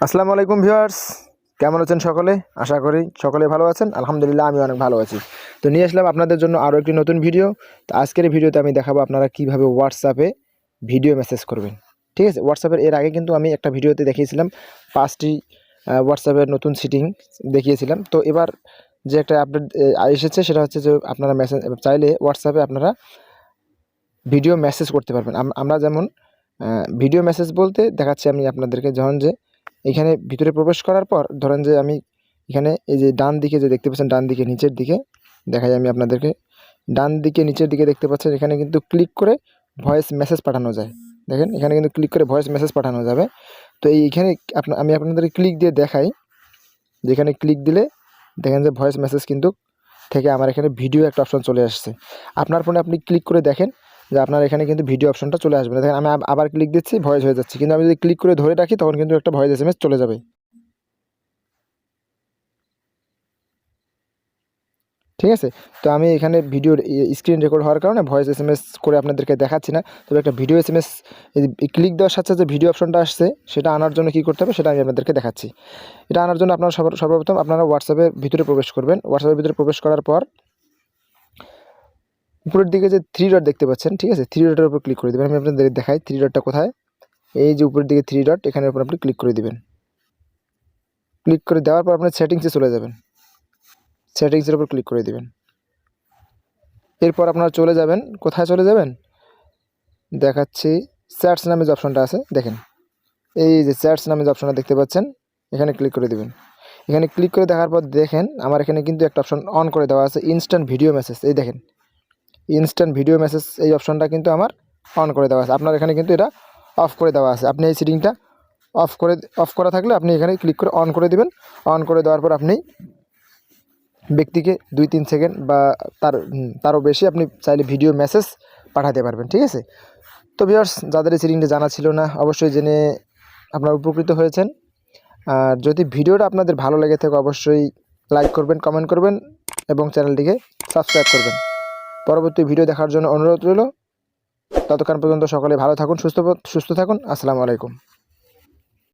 আসসালামু আলাইকুম ভিউয়ার্স, কেমন আছেন সকলে? আশা করি সকলে ভালো আছেন। আলহামদুলিল্লাহ আমি অনেক ভালো আছি। তো নিয়ে আসলাম আপনাদের জন্য আরও একটি নতুন ভিডিও। তো আজকের ভিডিওতে আমি দেখাবো আপনারা কিভাবে হোয়াটসঅ্যাপে ভিডিও মেসেজ করবেন। ঠিক আছে, হোয়াটসঅ্যাপের এর আগে কিন্তু আমি একটা ভিডিওতে দেখিয়েছিলাম 5টি হোয়াটসঅ্যাপের নতুন সেটিং দেখিয়েছিলাম। তো এবার যে একটা আপডেট এসেছে সেটা হচ্ছে যে আপনারা মেসেজ চাইলে হোয়াটসঅ্যাপে আপনারা ভিডিও মেসেজ করতে পারবেন। আমরা যেমন ভিডিও মেসেজ বলতে দেখাচ্ছি আমি আপনাদেরকে, যখন যে এখানে ভিতরে প্রবেশ করার পর ধরেন যে আমি এখানে এই যে ডান দিকে যে দেখতে পাচ্ছেন, ডান দিকে নিচের দিকে দেখাই আমি আপনাদেরকে, ডান দিকে নিচের দিকে দেখতে পাচ্ছেন এখানে কিন্তু ক্লিক করে ভয়েস মেসেজ পাঠানো যায়। দেখেন এখানে কিন্তু ক্লিক করে ভয়েস মেসেজ পাঠানো যাবে। তো এইখানে আমি আপনাদেরকে ক্লিক দিয়ে দেখাই, যেখানে ক্লিক দিলে দেখেন যে ভয়েস মেসেজ কিন্তু থেকে আমার এখানে ভিডিও একটা অপশন চলে আসছে। আপনার ফোনে আপনি ক্লিক করে দেখেন যে আপনার এখানে কিন্তু ভিডিও অপশনটা চলে আসবে না। দেখেন আমি আবার ক্লিক দিচ্ছি, ভয়েস হয়ে যাচ্ছে, কিন্তু আমি যদি ক্লিক করে ধরে রাখি তখন কিন্তু একটা ভয়েস এসএমএস চলে যাবে। ঠিক আছে, তো আমি এখানে ভিডিওর স্ক্রিন রেকর্ড হওয়ার কারণে ভয়েস এসএমএস করে আপনাদেরকে দেখাচ্ছি না। তবে একটা ভিডিও এসএমএস ক্লিক দেওয়ার সাথে যে ভিডিও অপশনটা আসছে সেটা আনার জন্য কী করতে হবে সেটা আমি আপনাদেরকে দেখাচ্ছি। এটা আনার জন্য আপনারা সর্বপ্রথম আপনারা হোয়াটসঅ্যাপের ভিতরে প্রবেশ করবেন। হোয়াটসঅ্যাপের ভিতরে প্রবেশ করার পর উপরের দিকে যে 3 ডট দেখতে পাচ্ছেন, ঠিক আছে, 3 ডটের উপর ক্লিক করে দেবেন। আমি আপনাদের দেখাই 3 ডটটা কোথায়। এই যে উপরের দিকে 3 ডট, এখানের উপর আপনি ক্লিক করে দিবেন। ক্লিক করে দেওয়ার পর আপনার সেটিংসে চলে যাবেন, সেটিংসের উপর ক্লিক করে দিবেন। এরপর আপনারা চলে যাবেন, কোথায় চলে যাবেন দেখাচ্ছি, চ্যাটস নামে যে অপশনটা আছে দেখেন, এই যে চ্যাটস নামে যে অপশনটা দেখতে পাচ্ছেন এখানে ক্লিক করে দিবেন। এখানে ক্লিক করে দেখার পর দেখেন আমার এখানে কিন্তু একটা অপশন অন করে দেওয়া আছে, ইনস্ট্যান্ট ভিডিও মেসেজ। এই দেখেন ইনস্ট্যান্ট ভিডিও মেসেজ, এই অপশনটা কিন্তু আমার অন করে দেওয়া আছে। আপনার এখানে কিন্তু এটা অফ করে দেওয়া আছে। আপনি এই সেটিংটা অফ করা থাকলে আপনি এখানে ক্লিক করে অন করে দিবেন। অন করে দেওয়ার পর আপনি ব্যক্তিকে 2-3 সেকেন্ড বা তারও বেশি আপনি চাইলে ভিডিও মেসেজ পাঠাতে পারবেন। ঠিক আছে, তো ভিউয়ার্স, যাদের এই সেটিংটা জানা ছিল না অবশ্যই জেনে আপনারা উপকৃত হয়েছেন। আর যদি ভিডিওটা আপনাদের ভালো লেগে থাকে অবশ্যই লাইক করবেন, কমেন্ট করবেন এবং চ্যানেলটিকে সাবস্ক্রাইব করবেন। পরবর্তী ভিডিও দেখার জন্য অনুরোধ রইল। ততক্ষণ পর্যন্ত সকলে ভালো থাকুন, সুস্থ থাকুন। আসসালামু আলাইকুম।